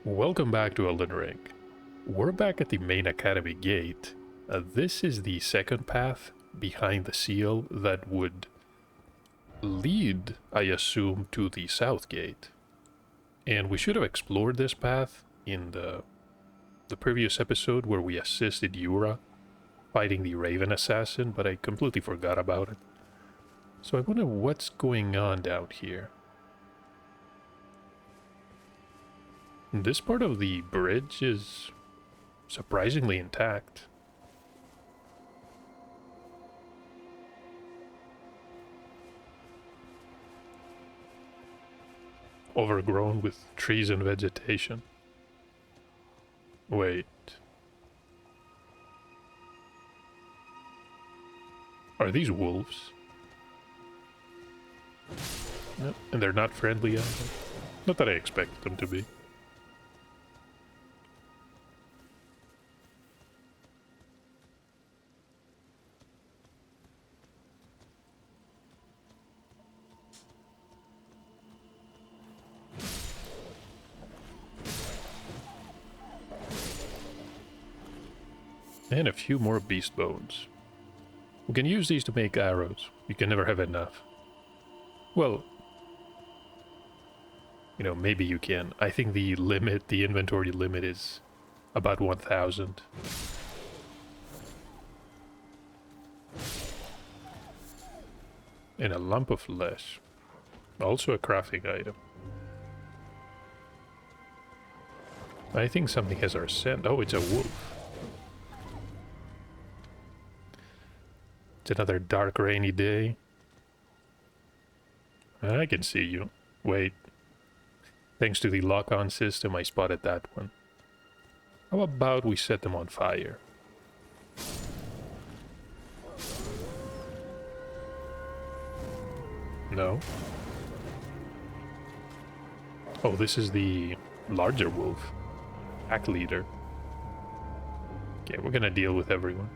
Welcome back to Elden Ring. We're back at the main academy gate. This is the second path behind the seal that would lead, I assume, to the south gate. And we should have explored this path in the previous episode where we assisted Yura fighting the Raven Assassin, but I completely forgot about it. So I wonder what's going on down here. This part of the bridge is surprisingly intact. Overgrown with trees and vegetation. Wait. Are these wolves? No, and they're not friendly either. Not that I expected them to be. And a few more beast bones. We can use these to make arrows. You can never have enough. Well, you know, maybe you can. I think the limit, the inventory limit is about 1,000. And a lump of flesh. Also a crafting item. I think something has our scent. Oh, it's a wolf. It's another dark, rainy day. I can see you. Wait. Thanks to the lock-on system, I spotted that one. How about we set them on fire? No? Oh, this is the larger wolf. Pack leader. Okay, we're gonna deal with everyone.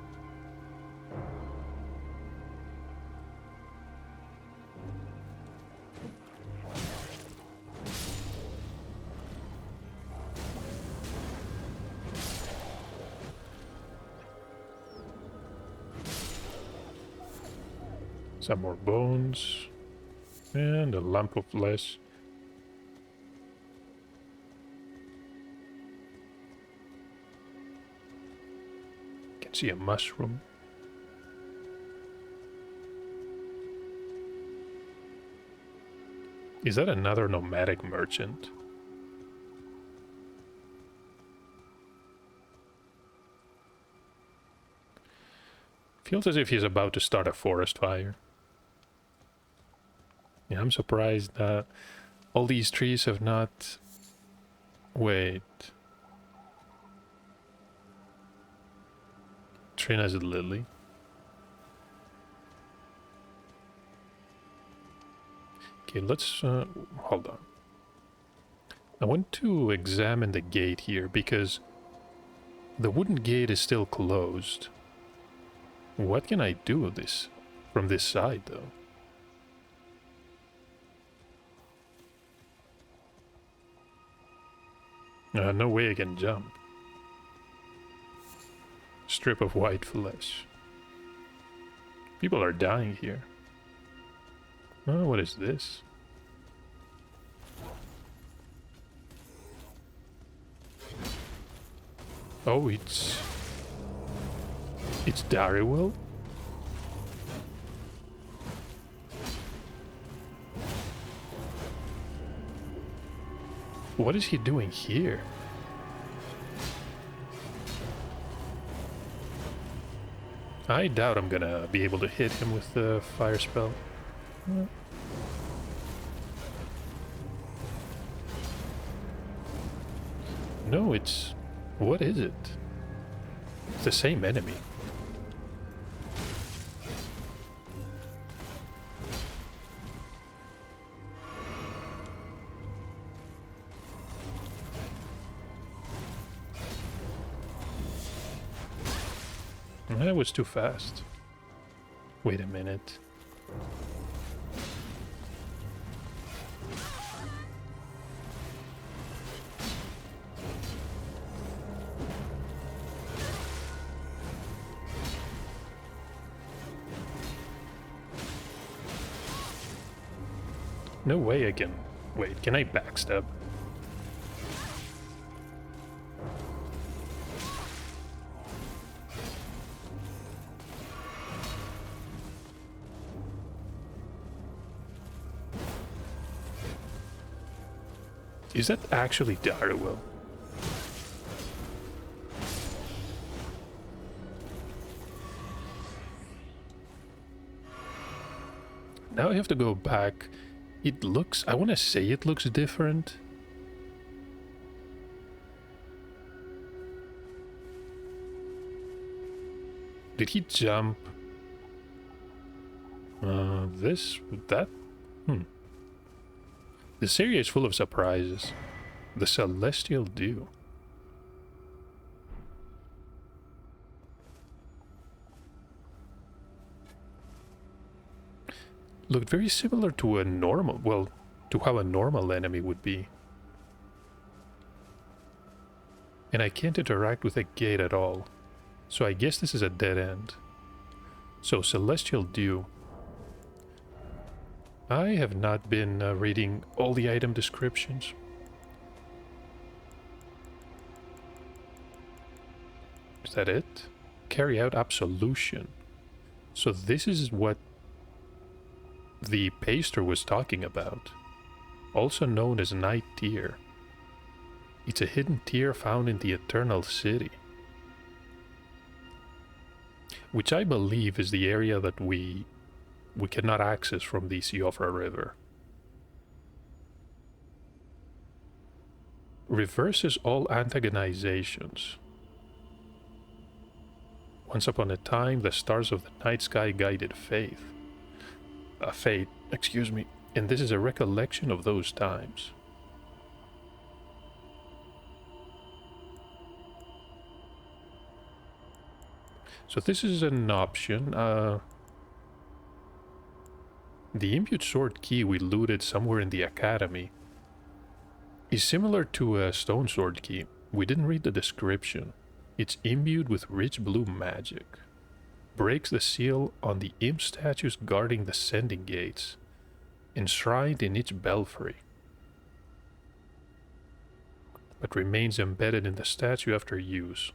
Some more bones. And a lump of flesh. Can see a mushroom. Is that another nomadic merchant? Feels as if he's about to start a forest fire. Yeah, I'm surprised that all these trees have not... Wait. Trina's a lily. Okay, let's... hold on. I want to examine the gate here because the wooden gate is still closed. What can I do with this from this side, though? No way I can jump. Strip of white flesh. People are dying here. Oh, what is this? Oh, it's Darrywell? What is he doing here? I doubt I'm gonna be able to hit him with the fire spell. No, it's... What is it? It's the same enemy. That was too fast. Wait a minute. No way I can... Wait, can I backstab? Is that actually Darrowell? Now I have to go back. It looks... I want to say it looks different. Did he jump? This... that? This area is full of surprises. The Celestial Dew. Looked very similar to a normal... well, to how a normal enemy would be. And I can't interact with a gate at all. So I guess this is a dead end. So, Celestial Dew. I have not been reading all the item descriptions. Is that it? Carry out absolution. So this is what the paster was talking about. Also known as Night Tear. It's a hidden tear found in the Eternal City. Which I believe is the area that we cannot access from the Siofra River. Reverses all antagonizations. Once upon a time, the stars of the night sky guided fate, excuse me, and this is a recollection of those times. So this is an option. The imbued sword key we looted somewhere in the academy is similar to a stone sword key. We didn't read the description. It's imbued with rich blue magic. Breaks the seal on the imp statues guarding the sending gates, enshrined in each belfry, but remains embedded in the statue after use.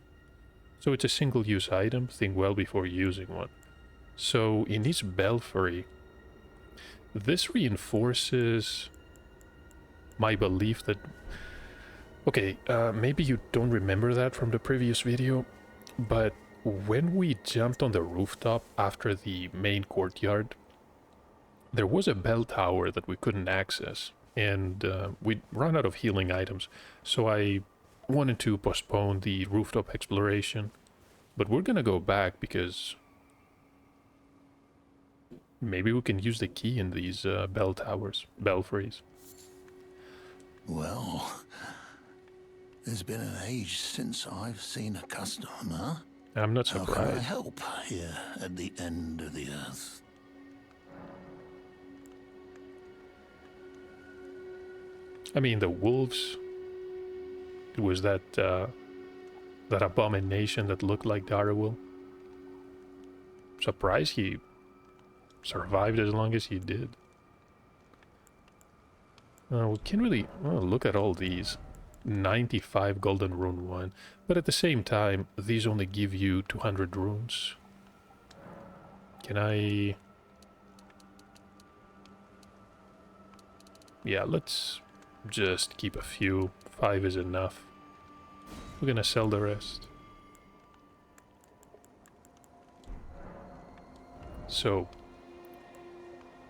So it's a single-use item. Think well before using one. So in each belfry, this reinforces my belief that... Okay, maybe you don't remember that from the previous video, but when we jumped on the rooftop after the main courtyard, there was a bell tower that we couldn't access, and we'd run out of healing items, so I wanted to postpone the rooftop exploration. But we're gonna go back because maybe we can use the key in these bell towers, belfries. Well, there's been an age since I've seen a customer. I'm not How surprised. can I help here at the end of the earth? I mean, the wolves... It was that that abomination that looked like Darrowell. Surprised he survived as long as he did. We can't really look at all these. 95 golden rune 1, but at the same time these only give you 200 runes. Can I... Yeah, let's just keep a few. 5 is enough. We're gonna sell the rest. So,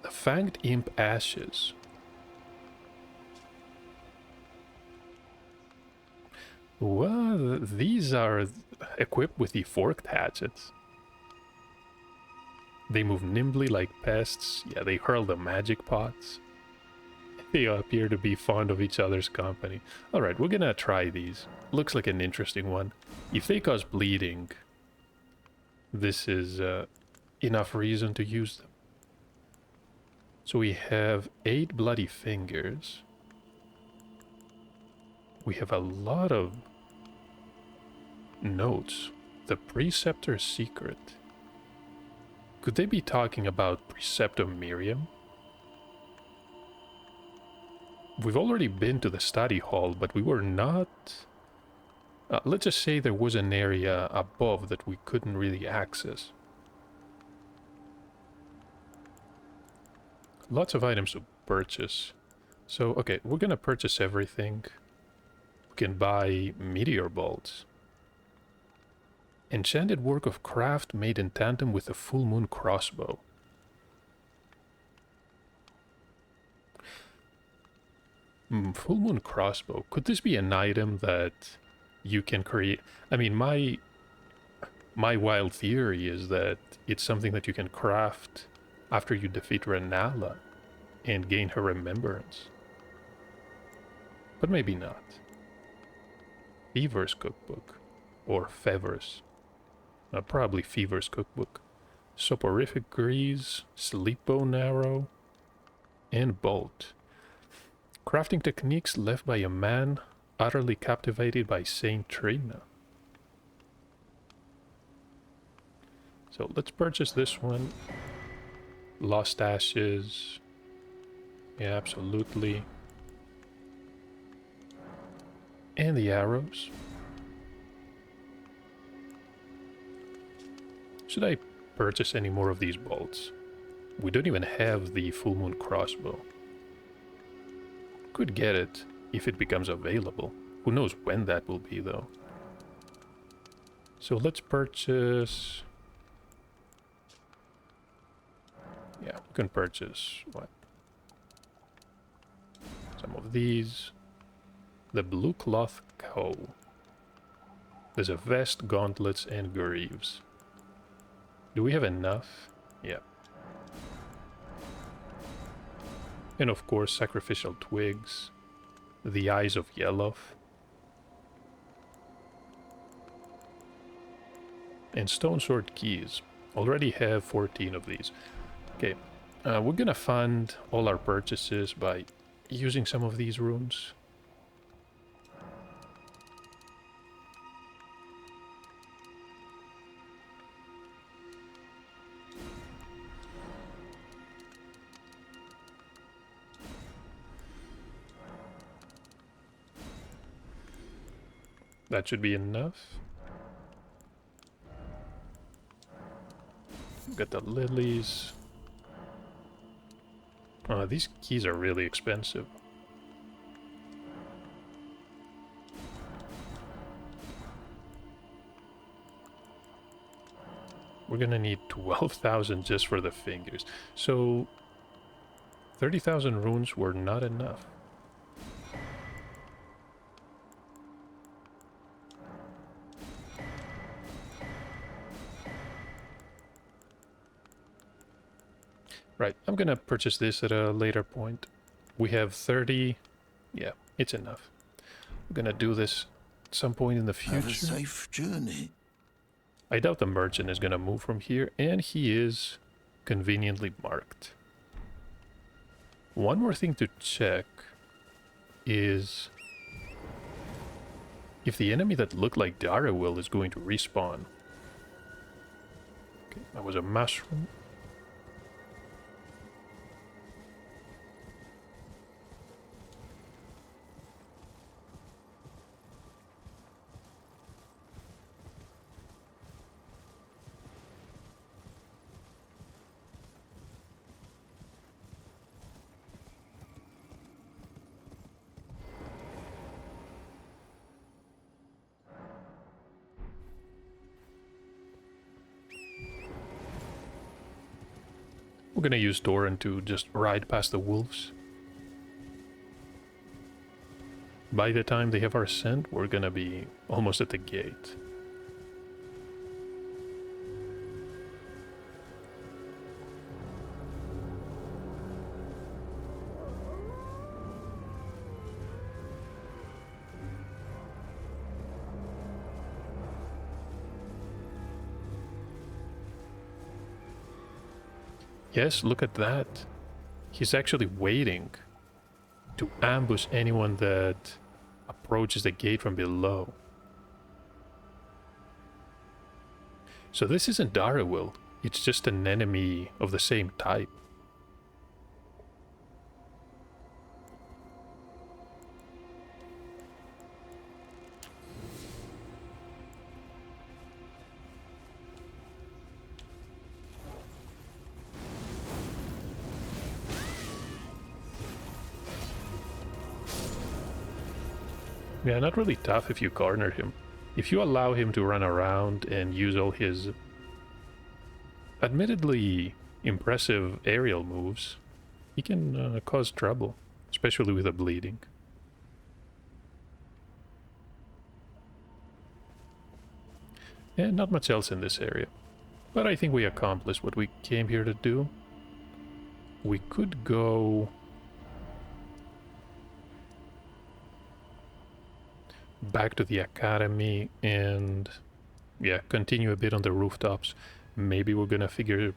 the Fanged Imp Ashes. Well, these are equipped with the forked hatchets. They move nimbly like pests. Yeah, they hurl the magic pots. They appear to be fond of each other's company. Alright, we're gonna try these. Looks like an interesting one. If they cause bleeding, this is enough reason to use them. So we have 8 bloody fingers. We have a lot of notes. The Preceptor's Secret. Could they be talking about Preceptor Miriam? we've already been to the study hall, but we were not... let's just say there was an area above that we couldn't really access. Lots of items to purchase. So, okay, we're gonna purchase everything. We can buy meteor bolts. Enchanted work of craft made in tandem with a full moon crossbow. Full moon crossbow. Could this be an item that you can create? I mean, my wild theory is that it's something that you can craft after you defeat Renala and gain her remembrance. But maybe not. Fever's cookbook. Or Fever's. Probably Fever's cookbook. Soporific grease, sleep bone arrow, and bolt. Crafting techniques left by a man utterly captivated by Saint Trina. So let's purchase this one. Lost Ashes. Yeah, absolutely. And the arrows. Should I purchase any more of these bolts? We don't even have the full moon crossbow. Could get it if it becomes available. Who knows when that will be, though. So let's purchase... Yeah, we can purchase, what? Some of these. The blue cloth cow. There's a vest, gauntlets, and greaves. Do we have enough? Yeah. And of course, sacrificial twigs. The eyes of Yellow. And stone sword keys. Already have 14 of these. Okay, we're gonna fund all our purchases by using some of these runes. That should be enough. Got the lilies. These keys are really expensive. We're gonna need 12,000 just for the fingers. So 30,000 runes were not enough. Right, I'm gonna purchase this at a later point. We have 30. Yeah, it's enough. We're gonna do this at some point in the future. Have a safe journey. I doubt the merchant is gonna move from here, and he is conveniently marked. One more thing to check is if the enemy that looked like Darrowil is going to respawn. Okay, that was a mushroom. We're gonna use Doran to just ride past the wolves. By the time they have our scent, we're gonna be almost at the gate. Yes, look at that. He's actually waiting to ambush anyone that approaches the gate from below. So this isn't Darrowil, it's just an enemy of the same type. Yeah, not really tough if you corner him. If you allow him to run around and use all his admittedly impressive aerial moves, he can cause trouble, especially with the bleeding. And not much else in this area. But I think we accomplished what we came here to do. We could go back to the academy and, yeah, continue a bit on the rooftops. Maybe we're gonna figure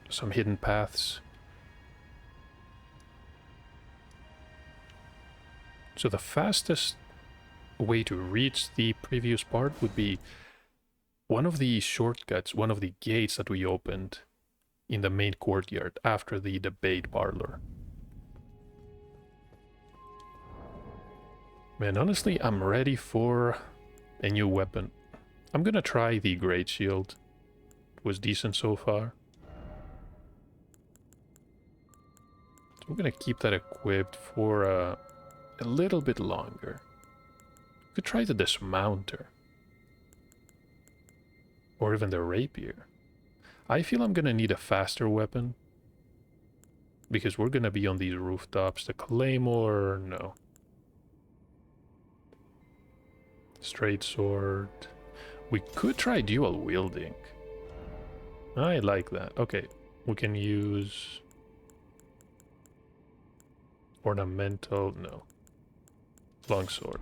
some hidden paths. So the fastest way to reach the previous part would be one of the shortcuts, one of the gates that we opened in the main courtyard after the debate parlor. Man, honestly, I'm ready for a new weapon. I'm gonna try the Great Shield. It was decent so far. So we're gonna keep that equipped for a little bit longer. Could try the Dismounter. Or even the Rapier. I feel I'm gonna need a faster weapon. Because we're gonna be on these rooftops. The Claymore, no. Straight sword. We could try dual wielding. I like that. Okay, we can use ornamental, no. Longsword.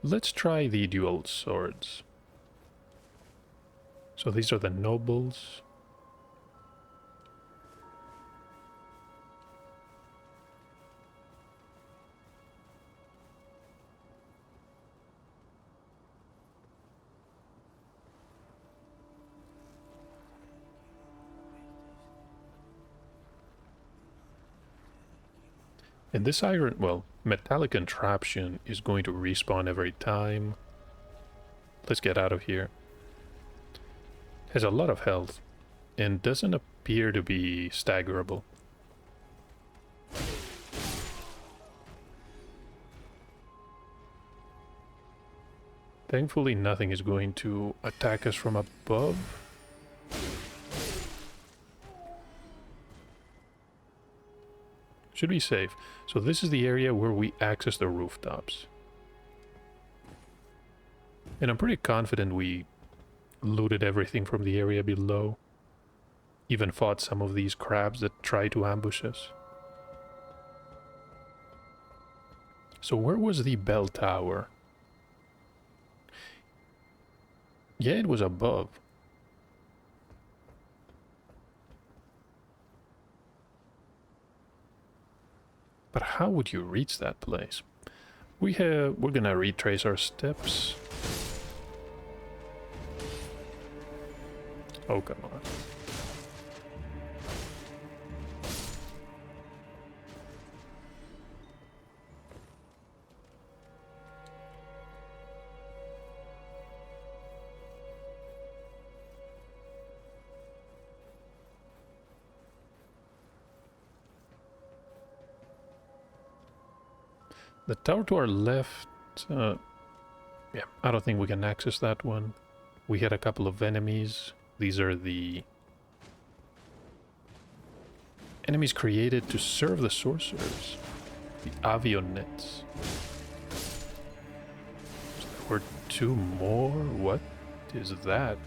Let's try the dual swords. So these are the nobles. And this iron, well, metallic contraption is going to respawn every time. Let's get out of here. Has a lot of health and doesn't appear to be staggerable. Thankfully, nothing is going to attack us from above. Should be safe. So this is the area where we access the rooftops. And I'm pretty confident we looted everything from the area below. Even fought some of these crabs that try to ambush us. So where was the bell tower? Yeah, it was above. But how would you reach that place? We're gonna retrace our steps. Oh, come on. The tower to our left, yeah, I don't think we can access that one. We had a couple of enemies. These are the enemies created to serve the sorcerers. The Avionets. So there were two more? What is that?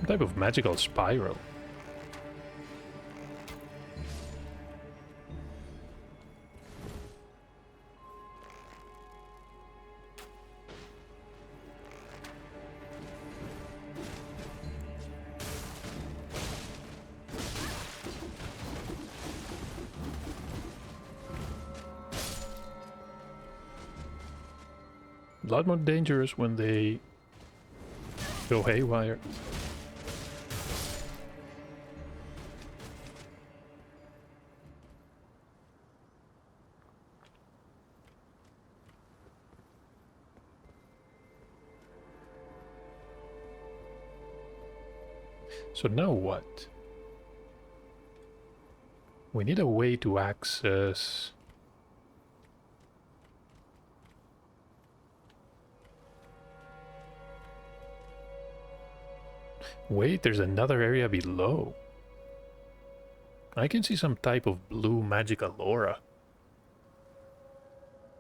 Type of magical spiral. A lot more dangerous when they Go haywire. So now what? We need a way to access... Wait, there's another area below. I can see some type of blue magical aura.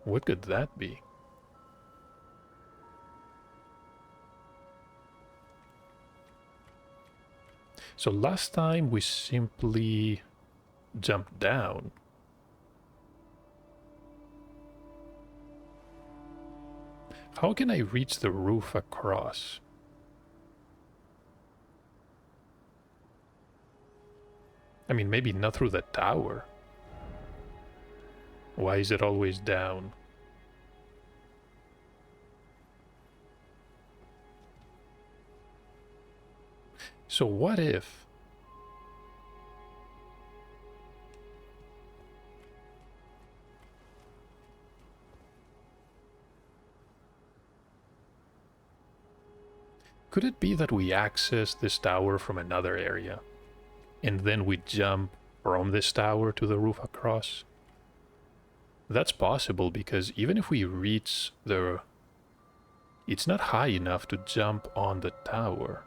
What could that be? So last time we simply jumped down. How can I reach the roof across? I mean, maybe not through the tower. Why is it always down? So what if... Could it be that we access this tower from another area, and then we jump from this tower to the roof across? That's possible, because even if we reach the... It's not high enough to jump on the tower.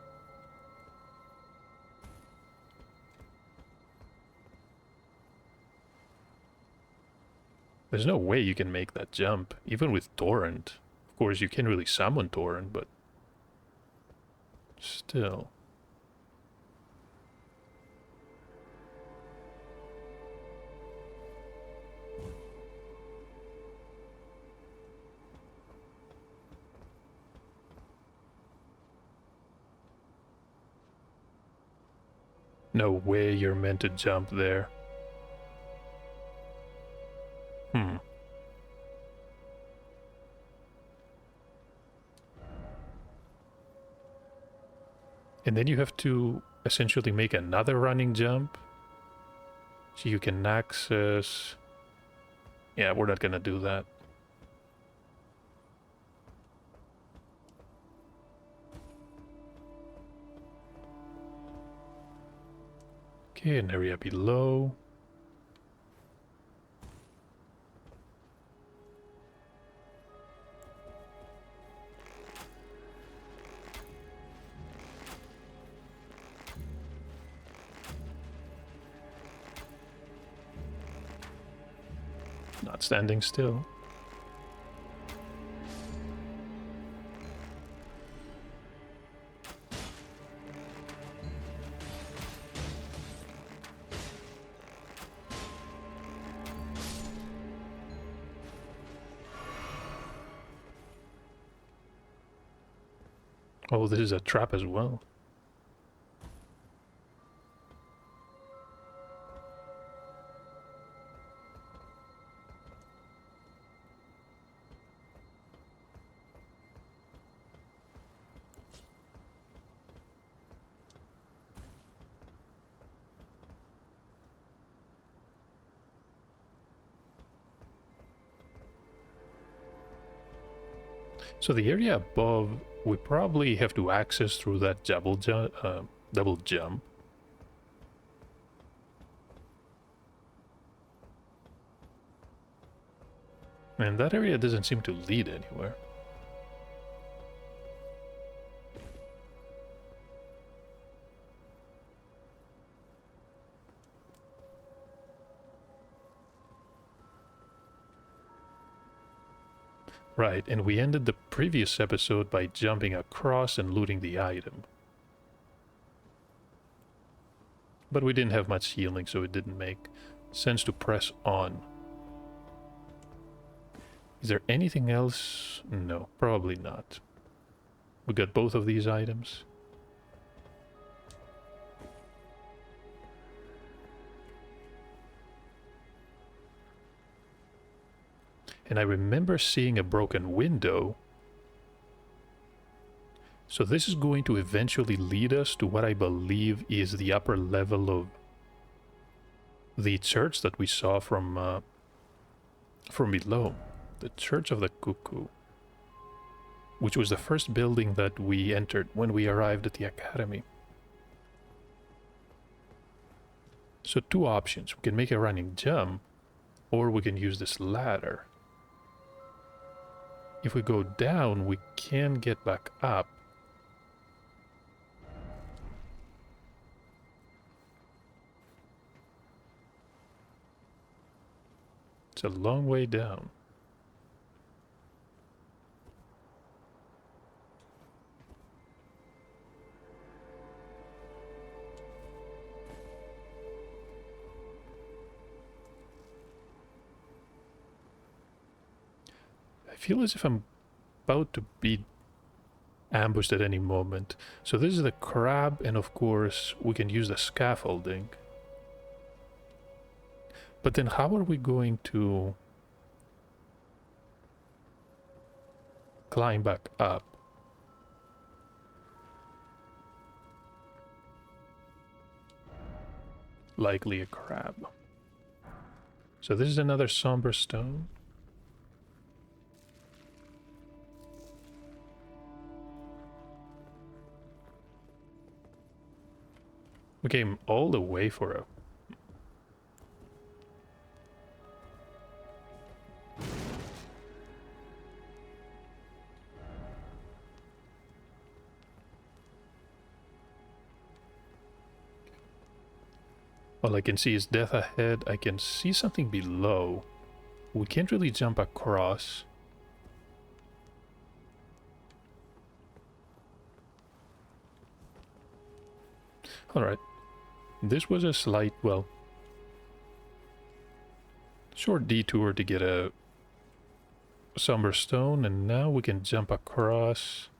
There's no way you can make that jump, even with Torrent. Of course, you can't really summon Torrent, but... Still. No way you're meant to jump there. And then you have to essentially make another running jump. So you can access... Yeah, we're not gonna do that. Okay, an area below. Not standing still. Oh, this is a trap as well. So the area above, we probably have to access through that double jump. And that area doesn't seem to lead anywhere. Right, and we ended the previous episode by jumping across and looting the item. But we didn't have much healing, so it didn't make sense to press on. Is there anything else? No, probably not. We got both of these items. And I remember seeing a broken window. So this is going to eventually lead us to what I believe is the upper level of the church that we saw from below. The Church of the Cuckoo, which was the first building that we entered when we arrived at the academy. So two options. We can make a running jump, or we can use this ladder. If we go down, we can get back up. It's a long way down. I feel as if I'm about to be ambushed at any moment. So this is the crab, and of course we can use the scaffolding. But then how are we going to climb back up? Likely a crab. So this is another somber stone. We came all the way for a... All I can see is death ahead. I can see something below. We can't really jump across. Alright. This was a slight, well, short detour to get a somber stone, and now we can jump across.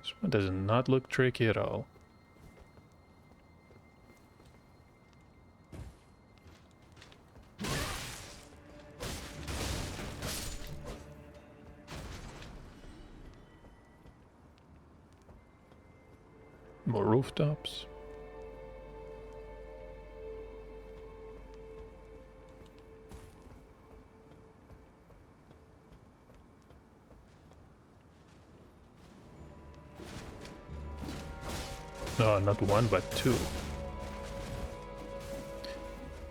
This one does not look tricky at all. More rooftops. No, not one, but two.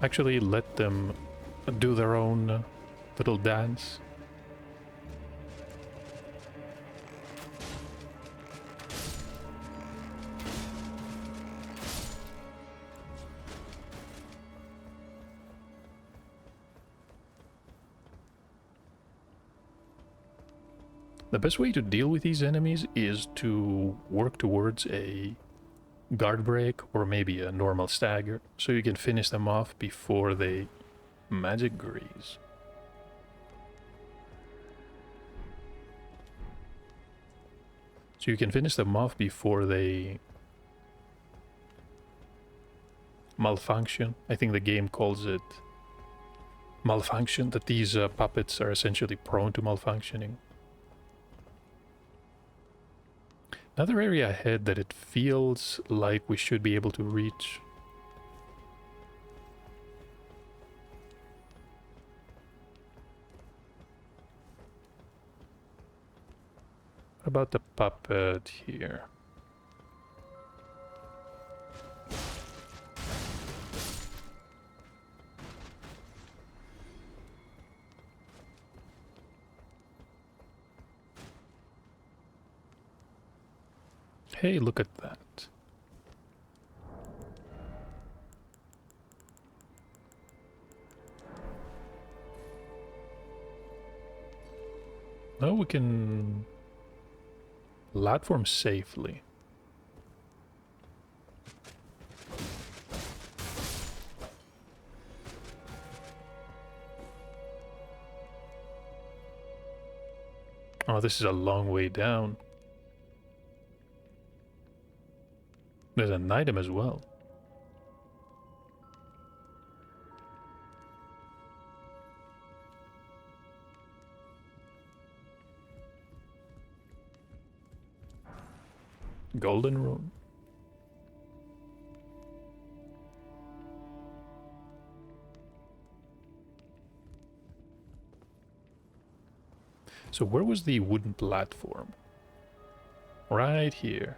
Actually, let them do their own little dance. The best way to deal with these enemies is to work towards a guard break or maybe a normal stagger, so you can finish them off before they magic grease. So you can finish them off before they malfunction. I think the game calls it malfunction, that these puppets are essentially prone to malfunctioning. Another area ahead that it feels like we should be able to reach. What about the puppet here? Hey, look at that. Now we can platform safely. Oh, this is a long way down. There's an item as well. Golden rune. So where was the wooden platform? Right here.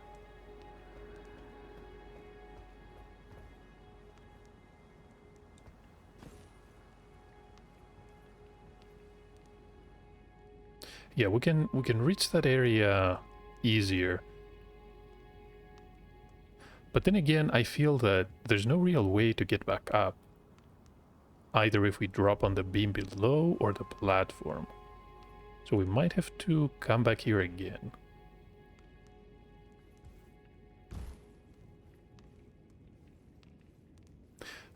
Yeah, we can reach that area easier. But then again, I feel that there's no real way to get back up. Either if we drop on the beam below or the platform. So we might have to come back here again.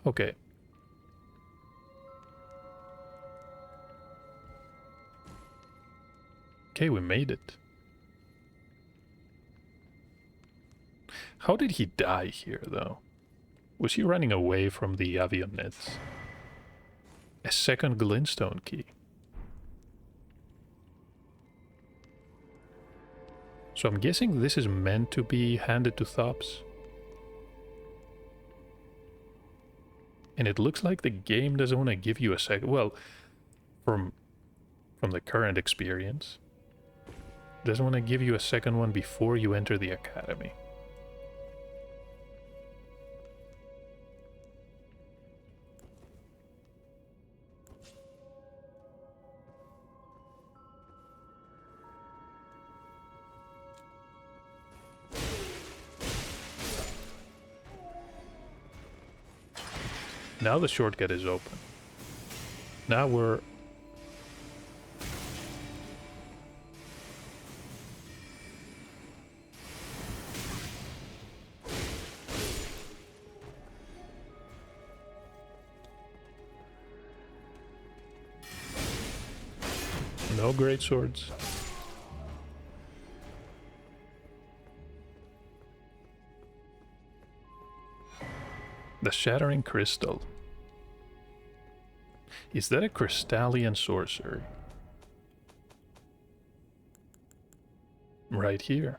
Okay. Okay, we made it. How did he die here, though? Was he running away from the avionets? A second Glintstone key. So I'm guessing this is meant to be handed to Thops. And it looks like the game doesn't want to give you a second. Well, from the current experience, doesn't want to give you a second one before you enter the academy. Now the shortcut is open. Now we're... No great swords. The Shattering Crystal. Is that a Crystallian sorcery? Right here.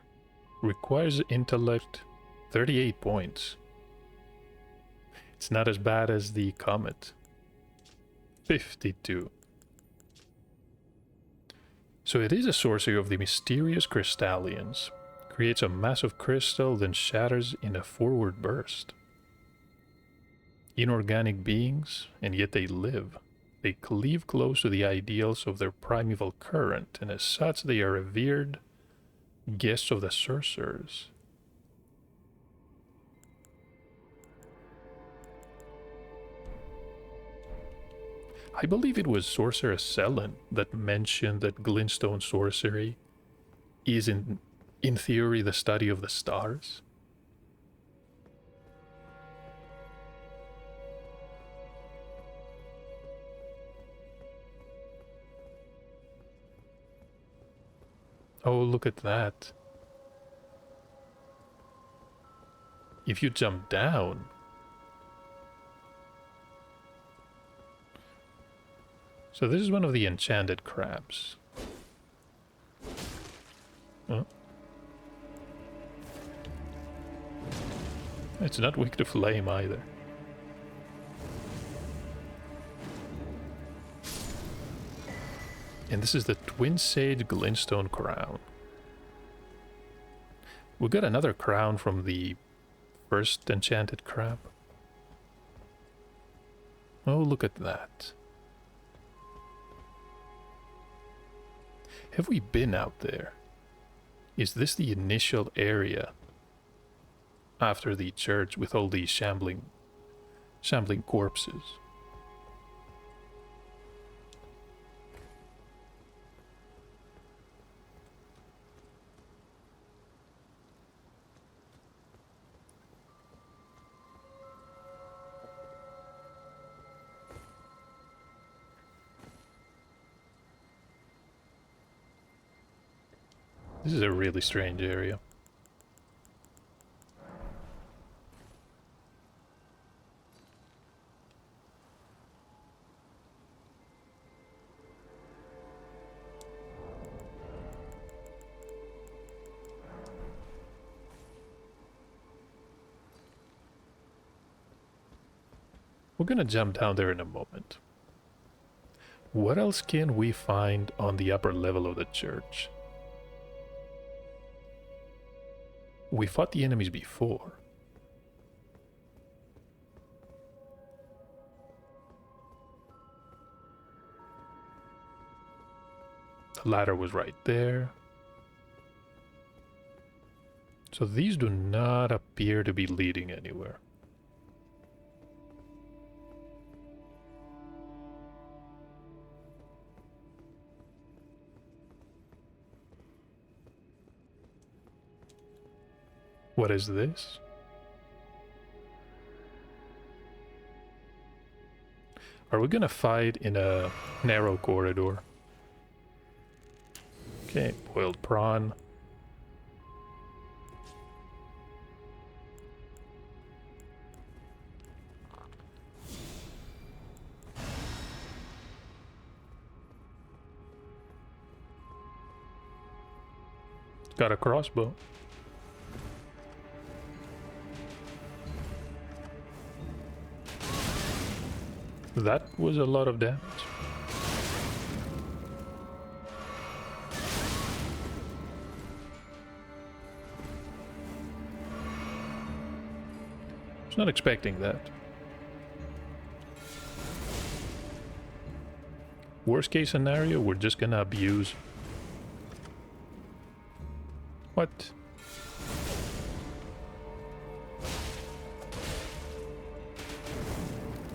Requires intellect 38 points. It's not as bad as the Comet. 52. So it is a sorcery of the mysterious Crystallians. Creates a massive crystal, then shatters in a forward burst. Inorganic beings, and yet they live. They cleave close to the ideals of their primeval current, and as such they are revered guests of the sorcerers. I believe it was Sorcerer Selen that mentioned that Glintstone sorcery is in theory the study of the stars. Oh, look at that. If you jump down... So this is one of the enchanted crabs. Oh. It's not weak to flame either. And this is the Twin Sage Glintstone crown. We got another crown from the first enchanted crab. Oh, look at that. Have we been out there? Is this the initial area after the church with all these shambling corpses? This is a really strange area. We're gonna jump down there in a moment. What else can we find on the upper level of the church? We fought the enemies before. The ladder was right there. So these do not appear to be leading anywhere. What is this? Are we gonna fight in a narrow corridor? Okay, boiled prawn. Got a crossbow. That was a lot of damage. I was not expecting that. Worst case scenario, we're just gonna abuse. What?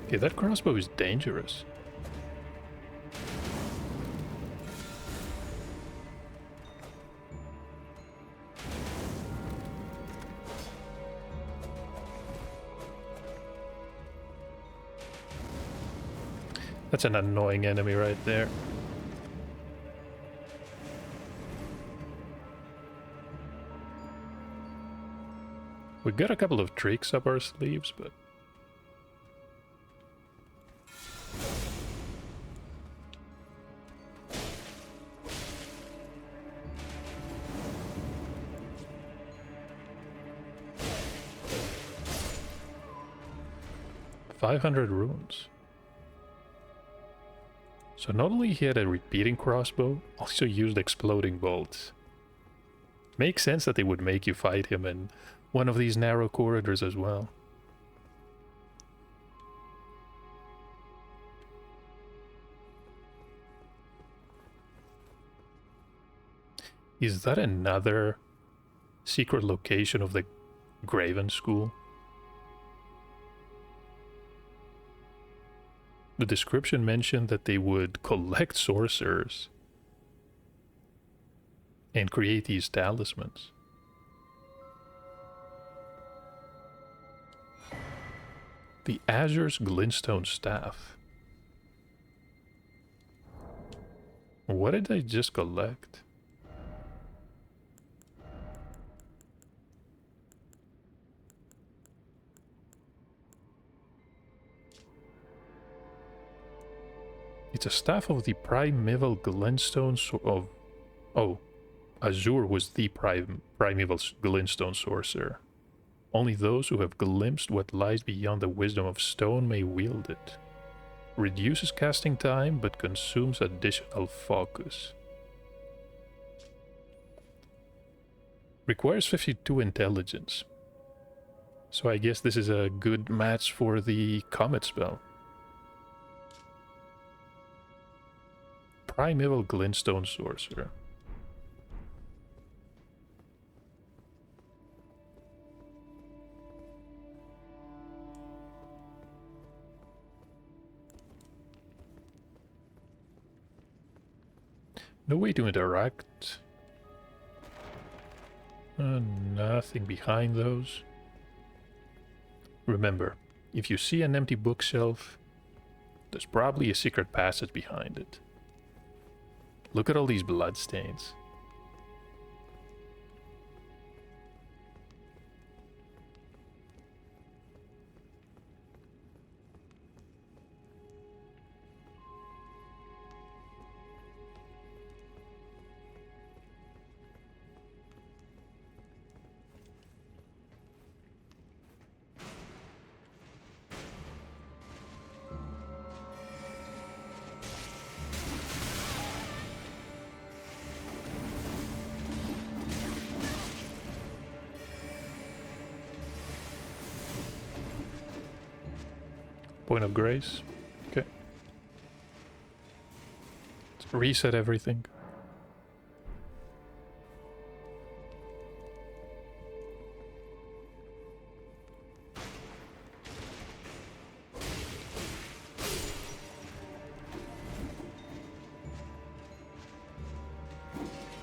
Okay, that crossbow is dangerous. That's an annoying enemy right there. We got a couple of tricks up our sleeves, but... "500 runes." So not only he had a repeating crossbow, also used exploding bolts. Makes sense that they would make you fight him in one of these narrow corridors as well. Is that another secret location of the Graven School? The description mentioned that they would collect sorcerers and create these talismans. The Azure's Glintstone staff. What did I just collect? It's a staff of the primeval glintstone of... Oh, Azure was the primeval glintstone sorcerer. Only those who have glimpsed what lies beyond the wisdom of stone may wield it. Reduces casting time, but consumes additional focus. Requires 52 intelligence. So I guess this is a good match for the Comet spell. Primeval Glintstone Sorcerer. No way to interact. Nothing behind those. Remember, if you see an empty bookshelf, there's probably a secret passage behind it. Look at all these bloodstains. Point of grace. Okay. Let's reset everything.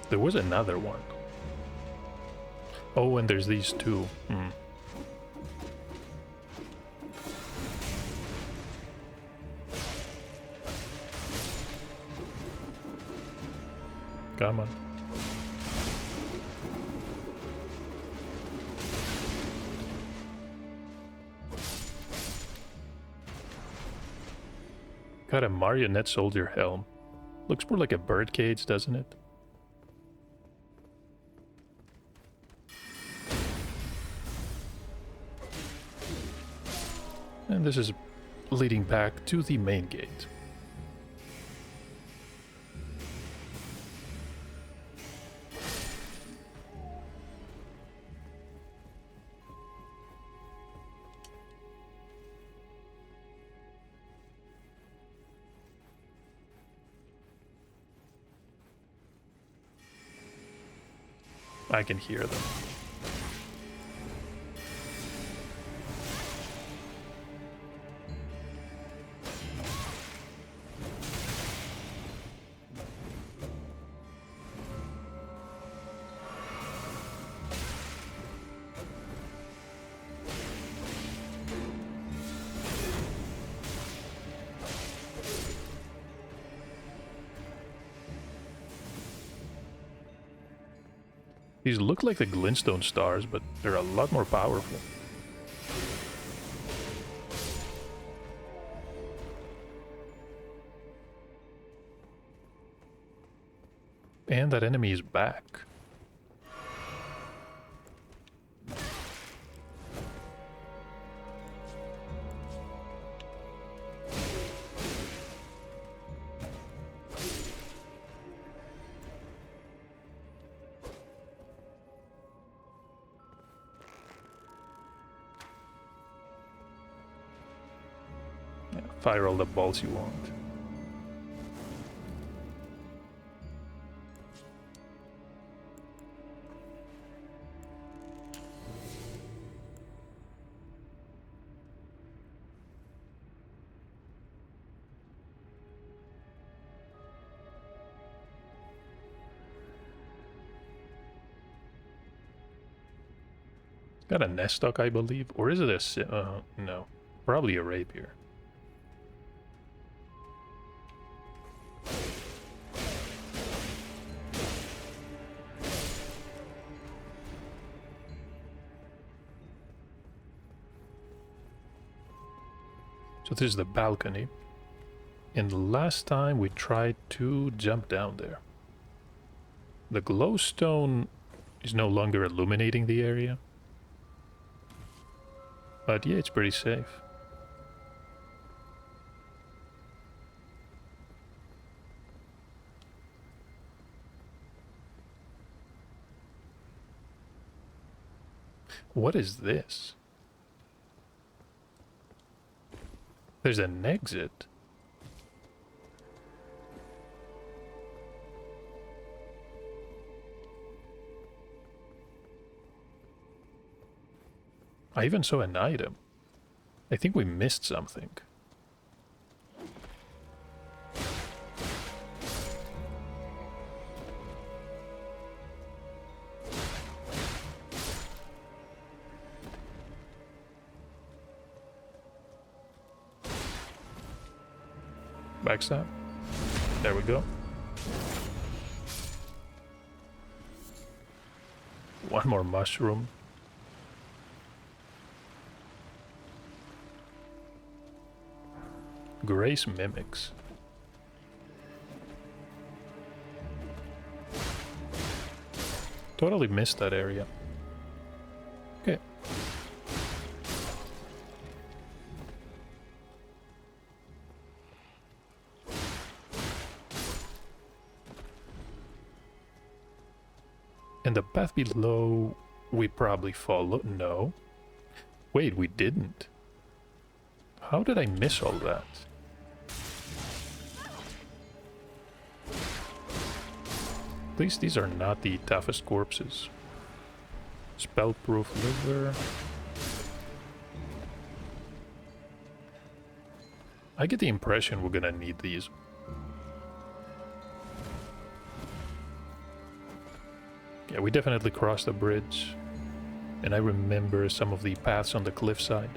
There was another one. Oh, and there's these two. Hmm. Come on. Got a marionette soldier helm. Looks more like a birdcage, doesn't it? And this is leading back to the main gate. I can hear them. These look like the Glintstone stars, but they're a lot more powerful. And that enemy is back. Fire all the balls you want. Got a Nestock, I believe. Or is it a... no. Probably a rapier. So this is the balcony. And the last time we tried to jump down there. The glowstone is no longer illuminating the area. But yeah, it's pretty safe. What is this? There's an exit. I even saw an item. I think we missed something. Backstab. There we go. One more mushroom. Grace mimics. Totally missed that area. Okay. And the path below, we probably followed. No. Wait, we didn't. How did I miss all that? At least these are not the toughest corpses. Spellproof liver. I get the impression we're gonna need these. Yeah, we definitely crossed the bridge. And I remember some of the paths on the cliffside.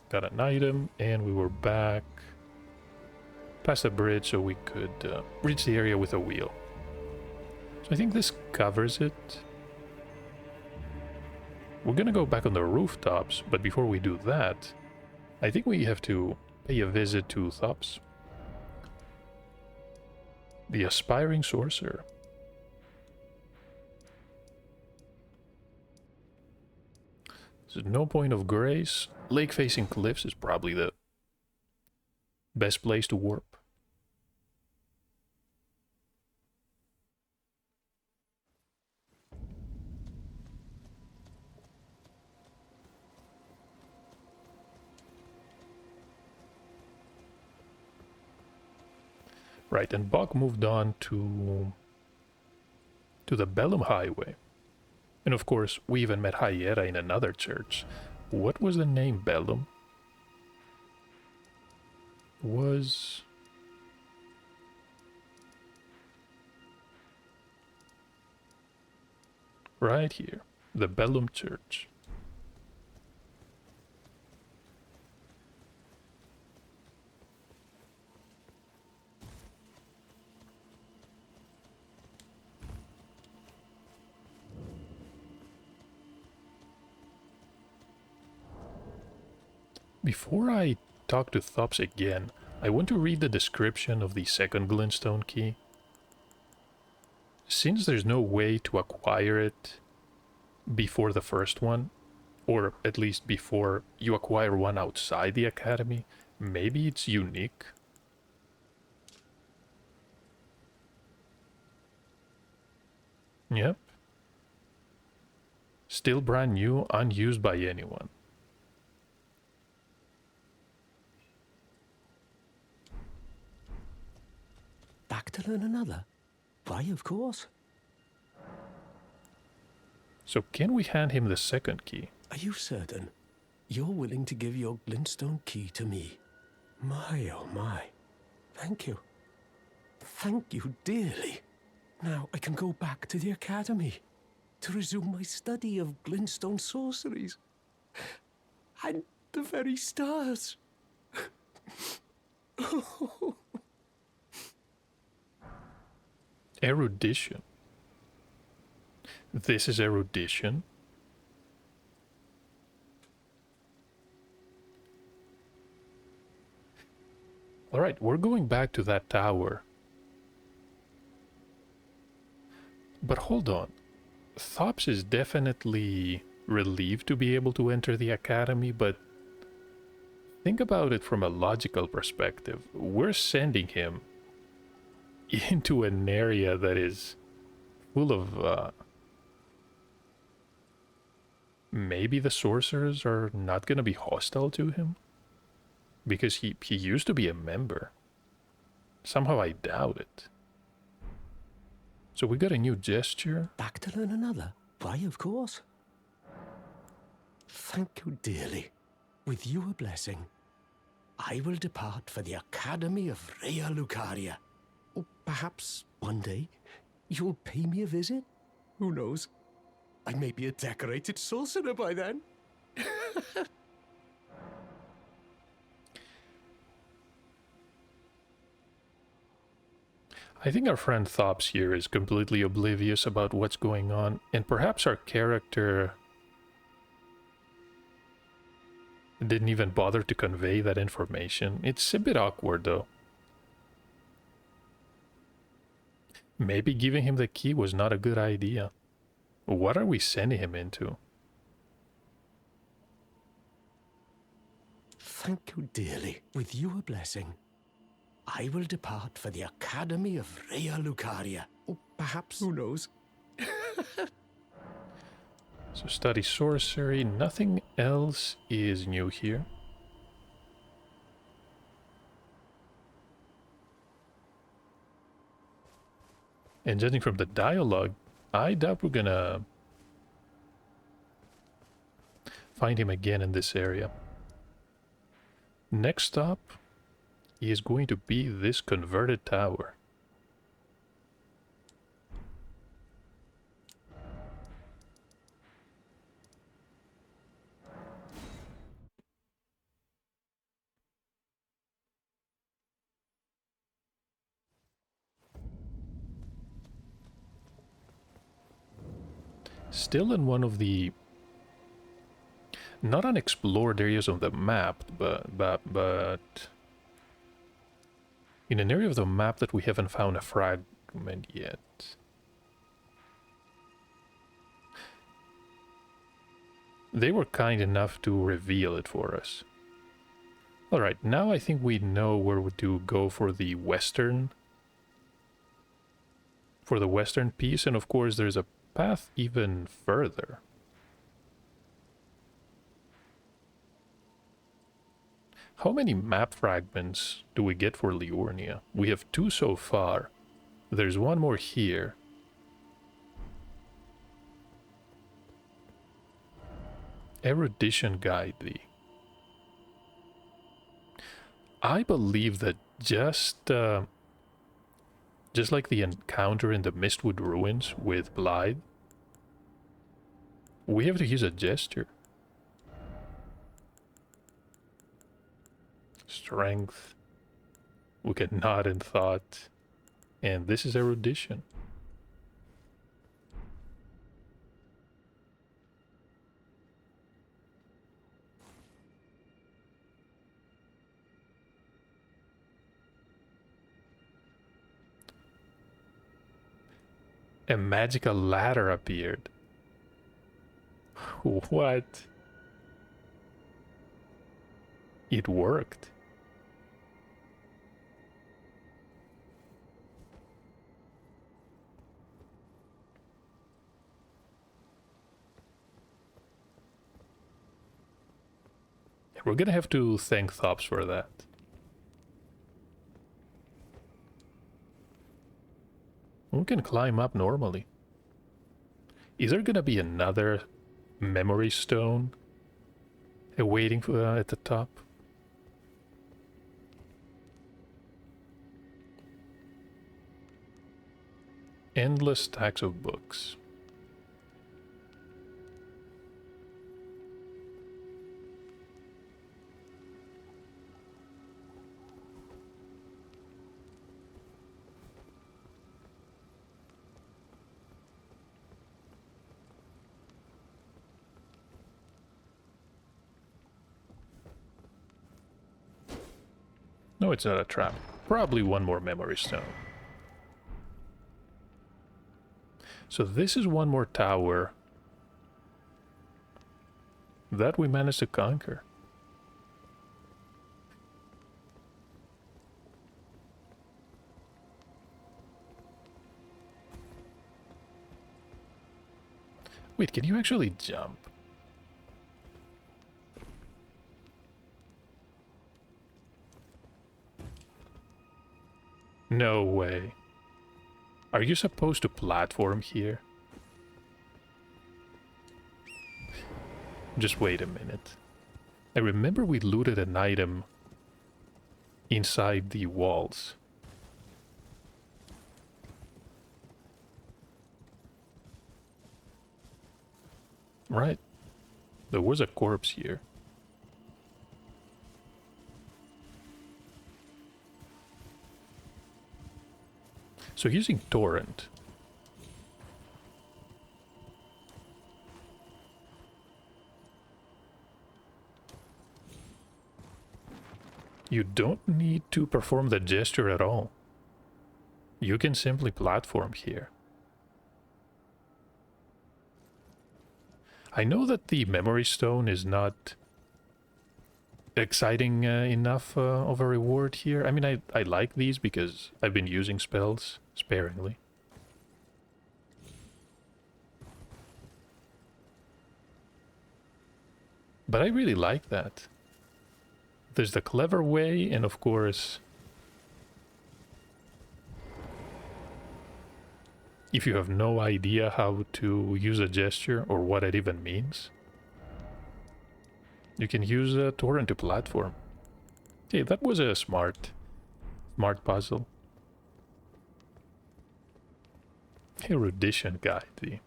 Got an item, and we were back past the bridge so we could reach the area with a wheel. So I think this covers it. We're gonna go back on the rooftops, but before we do that, I think we have to pay a visit to Thops, the aspiring sorcerer. There's no point of grace. Lake facing cliffs is probably the best place to warp. Right, and Buck moved on to the Bellum Highway. And of course, we even met Hyera in another church. What was the name Bellum? Was... right here, the Bellum Church. Before I talk to Thops again, I want to read the description of the second Glintstone key. Since there's no way to acquire it before the first one, or at least before you acquire one outside the academy, maybe it's unique. Yep. Still brand new, unused by anyone. Back to learn another? Why, of course. So can we hand him the second key? Are you certain? You're willing to give your Glintstone key to me? My, oh my. Thank you. Thank you dearly. Now I can go back to the academy to resume my study of Glintstone sorceries. And the very stars. Erudition. This is Erudition. Alright, we're going back to that tower. But hold on. Thops is definitely relieved to be able to enter the academy, but think about it from a logical perspective. We're sending him into an area that is full of maybe the sorcerers are not going to be hostile to him because he used to be a member. Somehow I doubt it. So we got a new gesture. Back to learn another? Why, of course. Thank you dearly. With your blessing, I will depart for the Academy of Rea Lucaria. Or perhaps one day you'll pay me a visit? Who knows? I may be a decorated sorcerer by then. I think our friend Thops here is completely oblivious about what's going on, and perhaps our character didn't even bother to convey that information. It's a bit awkward though. Maybe giving him the key was not a good idea. What are we sending him into? Thank you dearly. With your blessing, I will depart for the Academy of Rea Lucaria. Or perhaps, who knows? So study sorcery, nothing else is new here. And judging from the dialogue, I doubt we're gonna find him again in this area. Next stop is going to be this converted tower. Still in one of the not unexplored areas of the map, but in an area of the map that we haven't found a fragment yet. They were kind enough to reveal it for us. Alright, now I think we know where to go for the western piece, and of course there's a path even further. How many map fragments do we get for Liurnia? We have 2 so far. There's one more here. Erudition Guide thee. I believe that just like the encounter in the Mistwood Ruins with Blythe, we have to use a gesture. Strength. We can nod in thought. And this is Erudition. A magical ladder appeared. What? It worked. We're gonna have to thank Thops for that. We can climb up normally. Is there gonna be another memory stone waiting for, at the top? Endless stacks of books. No, it's not a trap. Probably one more memory stone. So this is one more tower that we managed to conquer. Wait, can you actually jump? No way. Are you supposed to platform here? Just wait a minute. I remember we looted an item inside the walls. Right. There was a corpse here. So using Torrent. You don't need to perform the gesture at all. You can simply platform here. I know that the memory stone is not exciting enough of a reward here. I mean, I like these because I've been using spells sparingly. But I really like that. There's the clever way, and of course, if you have no idea how to use a gesture or what it even means, you can use a torrent to platform. Okay, that was a smart puzzle. Erudition guide.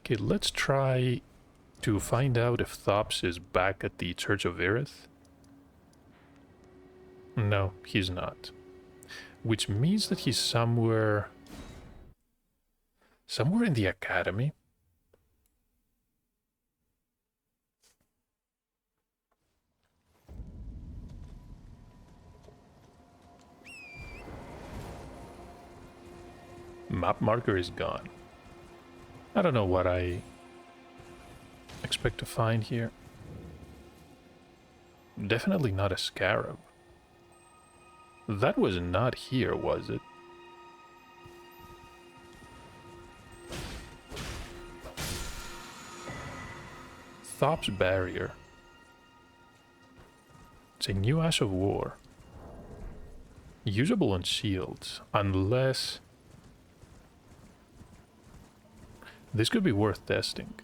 Okay, let's try to find out if Thops is back at the Church of Irith. No, he's not. Which means that he's somewhere in the academy. Map marker is gone. I don't know what I expect to find here. Definitely not a scarab. That was not here, was it? Thops barrier. It's a new Ash of War. Usable on shields, unless... This could be worth testing.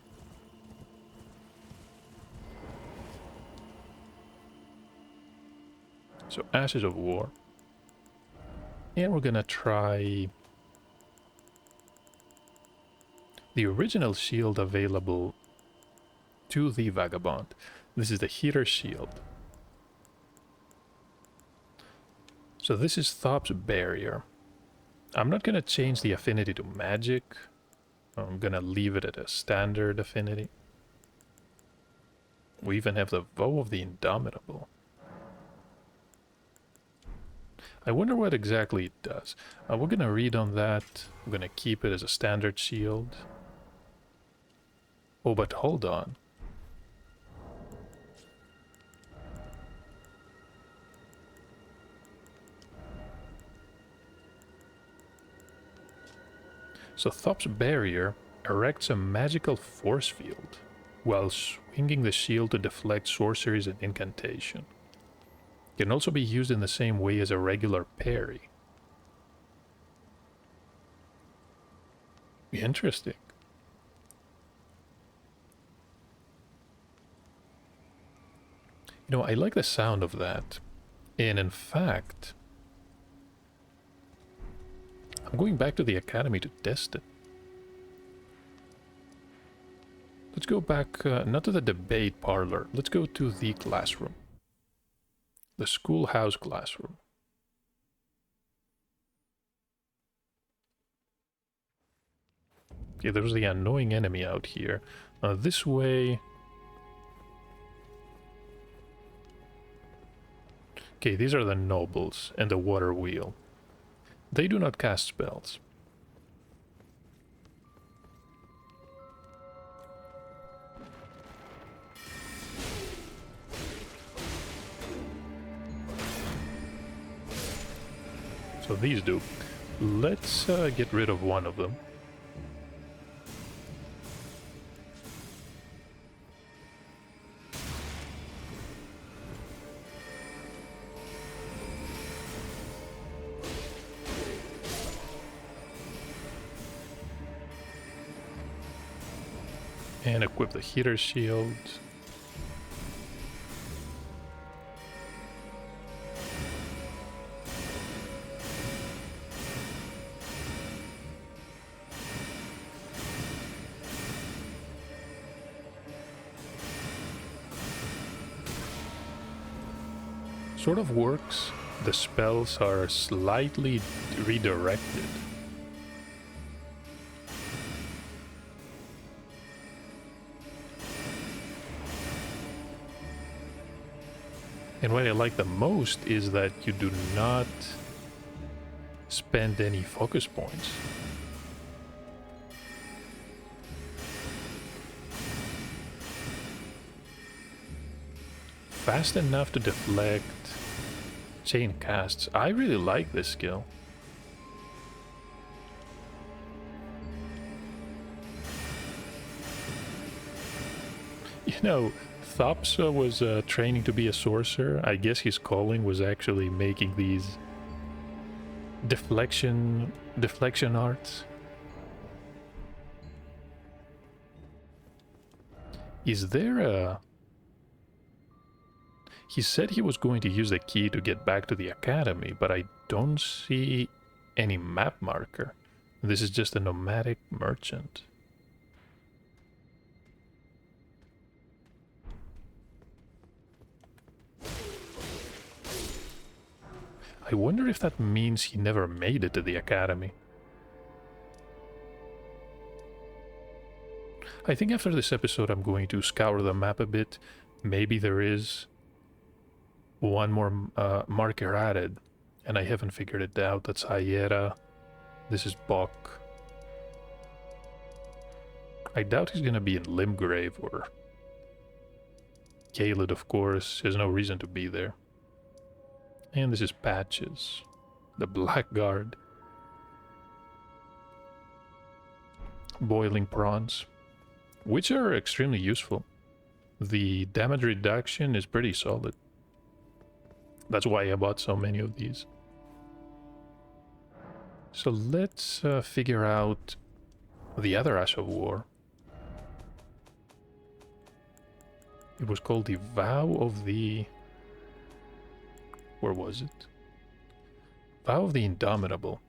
So, Ashes of War. And we're gonna try the original shield available to the Vagabond. This is the Heater Shield. So this is Thops Barrier. I'm not gonna change the affinity to magic. I'm gonna leave it at a standard affinity. We even have the Vow of the Indomitable. I wonder what exactly it does. We're gonna read on that. We're gonna keep it as a standard shield. Oh, but hold on. So Thops Barrier erects a magical force field while swinging the shield to deflect sorceries and incantation. Can also be used in the same way as a regular parry. Interesting. You know, I like the sound of that. And in fact, I'm going back to the academy to test it. Let's go back, not to the debate parlor. Let's go to the classroom. The schoolhouse classroom. Okay, there's the annoying enemy out here. This way... Okay, these are the nobles and the water wheel. They do not cast spells. So these do. Let's get rid of one of them. And equip the heater shield. Sort of works. The spells are slightly redirected. And what I like the most is that you do not spend any focus points. Fast enough to deflect chain casts. I really like this skill. You know, Thops was training to be a sorcerer. I guess his calling was actually making these deflection arts. Is there a... He said he was going to use the key to get back to the academy, but I don't see any map marker. This is just a nomadic merchant. I wonder if that means he never made it to the academy. I think after this episode I'm going to scour the map a bit. Maybe there is one more marker added, and I haven't figured it out. That's Hyera. This is Bok. I doubt he's gonna be in Limgrave or Caelid, of course. There's no reason to be there. And this is Patches, the Blackguard. Boiling prawns, which are extremely useful. The damage reduction is pretty solid. That's why I bought so many of these. So let's figure out the other Ash of War. It was called the Vow of the... Where was it? Vow of the Indomitable.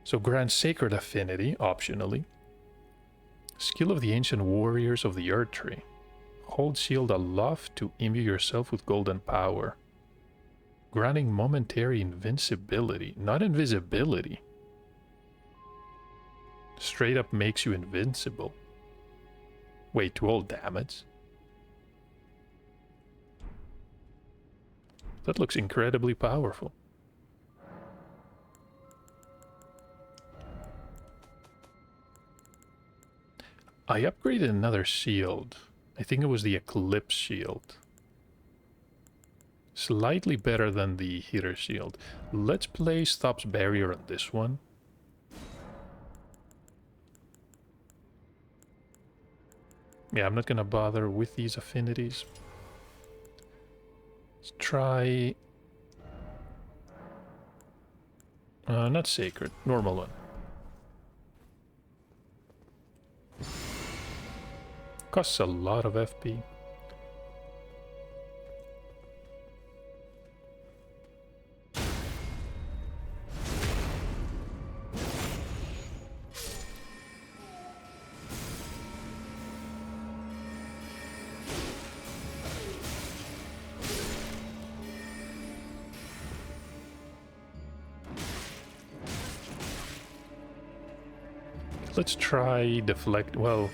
So grant Sacred Affinity, optionally. Skill of the Ancient Warriors of the Earth Tree. Hold shield aloft to imbue yourself with golden power. Granting momentary invincibility, not invisibility. Straight up makes you invincible. Wait, to all damage? That looks incredibly powerful. I upgraded another shield. I think it was the Eclipse shield. Slightly better than the Heater shield. Let's place Thop's barrier on this one. Yeah, I'm not gonna bother with these affinities. Let's try... not Sacred, normal one. Costs a lot of FP. Let's try deflect. Well,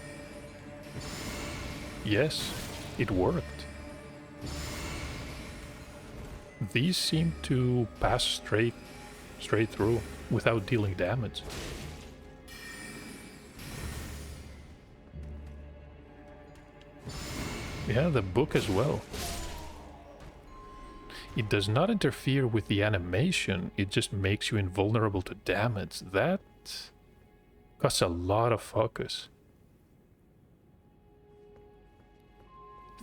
yes, it worked. These seem to pass straight through without dealing damage. Yeah, the book as well. It does not interfere with the animation, it just makes you invulnerable to damage. That costs a lot of focus.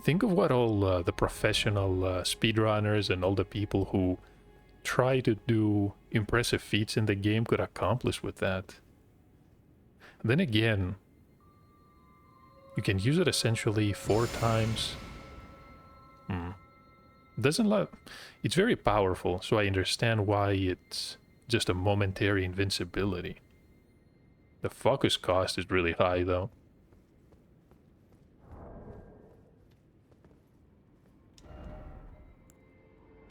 Think of what all the professional speedrunners and all the people who try to do impressive feats in the game could accomplish with that. Then again, you can use it essentially 4 times. Doesn't let... It's very powerful, so I understand why it's just a momentary invincibility. The focus cost is really high, though.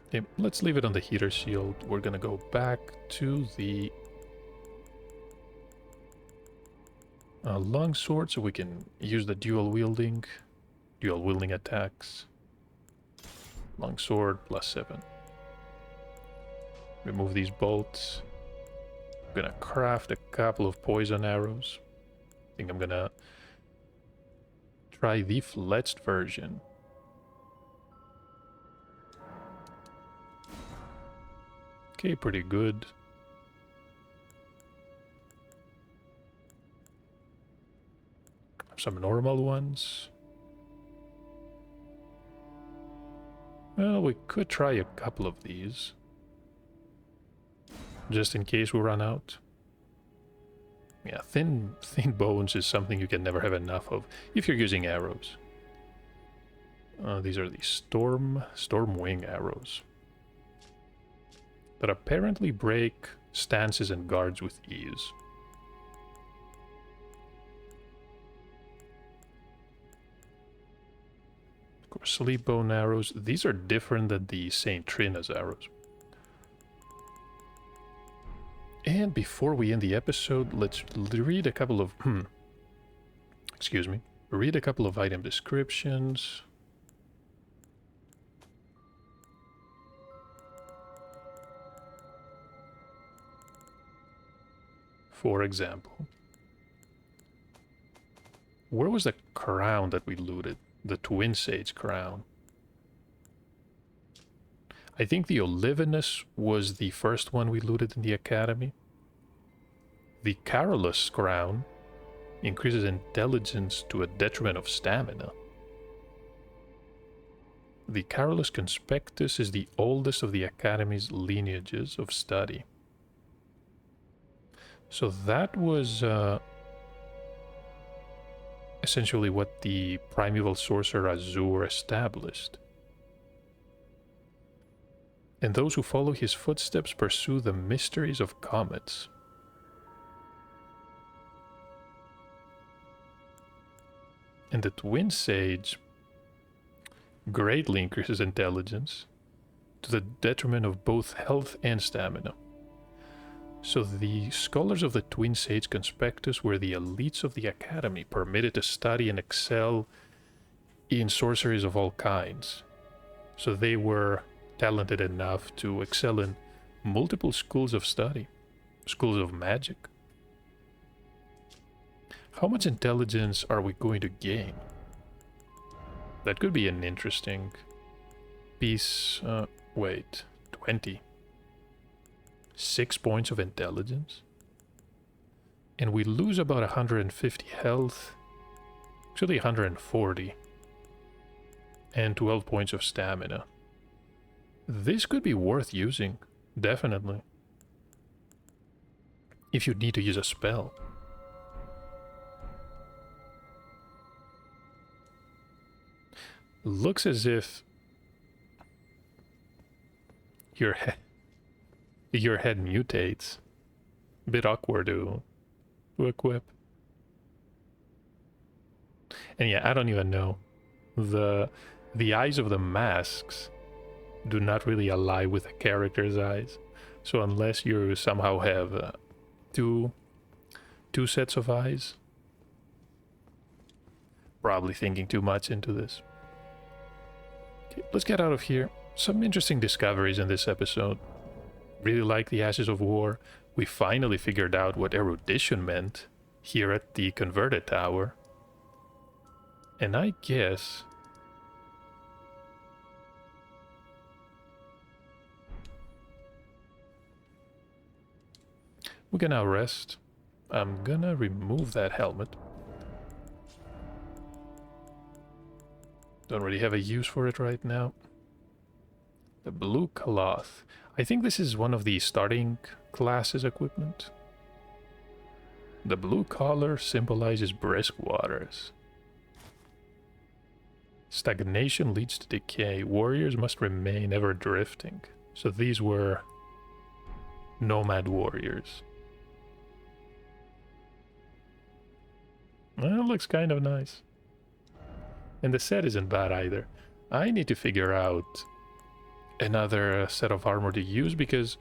Okay, let's leave it on the Heater shield. We're gonna go back to the longsword so we can use the dual wielding attacks. Longsword +7. Remove these bolts. I'm gonna craft a couple of poison arrows. I think I'm gonna try the fletched version. Okay, pretty good. some normal ones. Well, we could try a couple of these. Just in case we run out. Yeah, thin bones is something you can never have enough of if you're using arrows. These are the storm wing arrows that apparently break stances and guards with ease. Of course, sleep bone arrows. These are different than the Saint Trina's arrows. And before we end the episode, let's read a couple of excuse me. Read a couple of item descriptions. For example, where was the crown that we looted? The Twin Sage crown. I think the Olivinus was the first one we looted in the academy. The Carolus crown increases intelligence to a detriment of stamina. The Carolus Conspectus is the oldest of the academy's lineages of study. So that was essentially what the primeval sorcerer Azur established. And those who follow his footsteps pursue the mysteries of comets. And the Twin Sage greatly increases intelligence to the detriment of both health and stamina. So the scholars of the Twin Sage Conspectus were the elites of the academy, permitted to study and excel in sorceries of all kinds. So they were talented enough to excel in multiple schools of study, schools of magic. How much intelligence are we going to gain? That could be an interesting piece. Wait, 20. 6 points of intelligence. And we lose about 150 health. Actually 140. And 12 points of stamina. This could be worth using, definitely. If you need to use a spell. Looks as if your head mutates. A bit awkward to equip. And yeah, I don't even know. The eyes of the masks do not really align with the character's eyes. So unless you somehow have two sets of eyes, probably thinking too much into this. Okay, let's get out of here. Some interesting discoveries in this episode. Really like the Ashes of War. We finally figured out what erudition meant here at the Converted Tower. And I guess we can now rest. I'm gonna remove that helmet. Don't really have a use for it right now. The blue cloth. I think this is one of the starting classes equipment. The blue collar symbolizes brisk waters. Stagnation leads to decay. Warriors must remain ever drifting. So these were nomad warriors. Well, it looks kind of nice. And the set isn't bad either. I need to figure out another set of armor to use because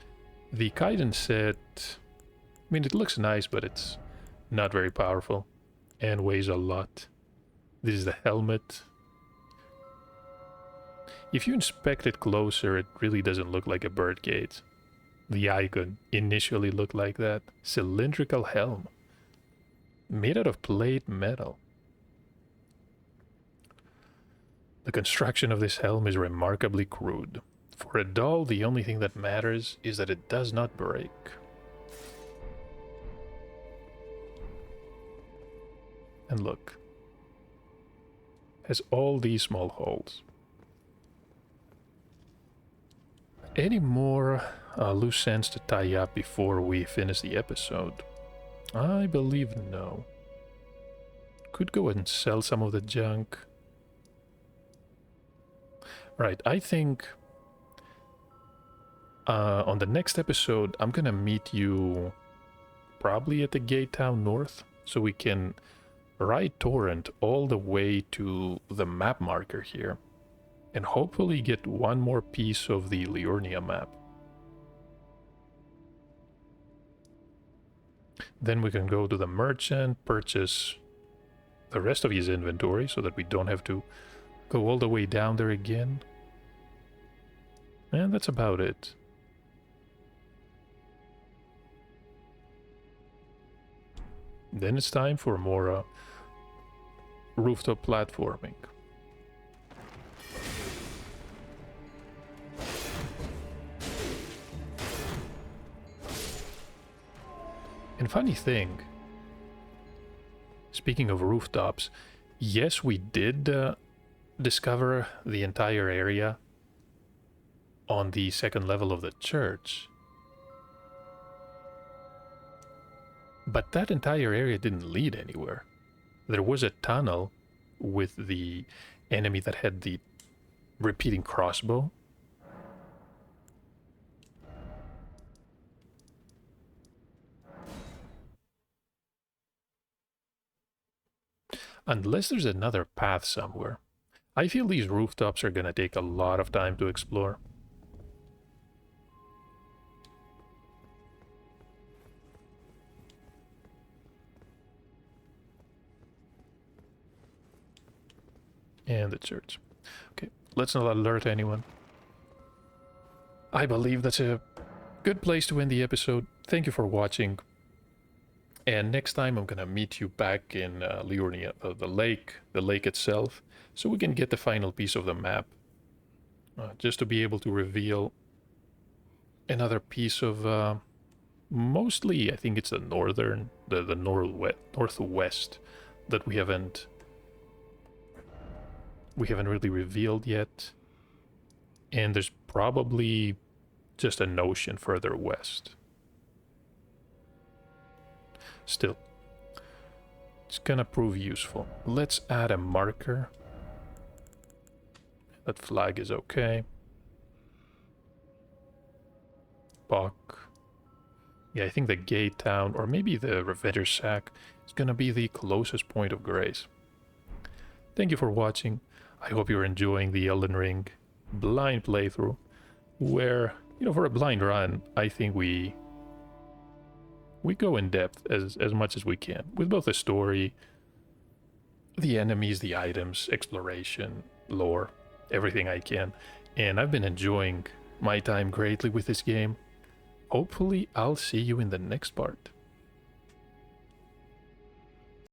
the Kaiden set, I mean, it looks nice, but it's not very powerful and weighs a lot. This is the helmet. If you inspect it closer, it really doesn't look like a birdcage. The icon initially looked like that. Cylindrical helm. Made out of plate metal. The construction of this helm is remarkably crude. For a doll, the only thing that matters is that it does not break. And look, has all these small holes. Any more loose ends to tie up before we finish the episode? I believe no. Could go and sell some of the junk. Right, I think on the next episode I'm gonna meet you probably at the gate town north, so we can ride torrent all the way to the map marker here and hopefully get one more piece of the Liurnia map. Then we can go to the merchant, purchase the rest of his inventory so that we don't have to go all the way down there again. And that's about it. Then it's time for more rooftop platforming. And funny thing, speaking of rooftops, yes, we did discover the entire area on the second level of the church. But that entire area didn't lead anywhere. There was a tunnel with the enemy that had the repeating crossbow. Unless there's another path somewhere. I feel these rooftops are gonna take a lot of time to explore. And the church. Okay, let's not alert anyone. I believe that's a good place to end the episode. Thank you for watching. And next time I'm gonna meet you back in Liurnia, the lake itself, so we can get the final piece of the map. Just to be able to reveal another piece of, mostly I think it's the northern, the northwest that we haven't really revealed yet. And there's probably just an ocean further west. Still, it's gonna prove useful. Let's add a marker. That flag is okay. Buck. Yeah, I think the gate town, or maybe the Revenger Sack, is gonna be the closest point of grace. Thank you for watching. I hope you're enjoying the Elden Ring blind playthrough, where, you know, for a blind run, I think we go in depth as much as we can, with both the story, the enemies, the items, exploration, lore, everything I can. And I've been enjoying my time greatly with this game. Hopefully I'll see you in the next part.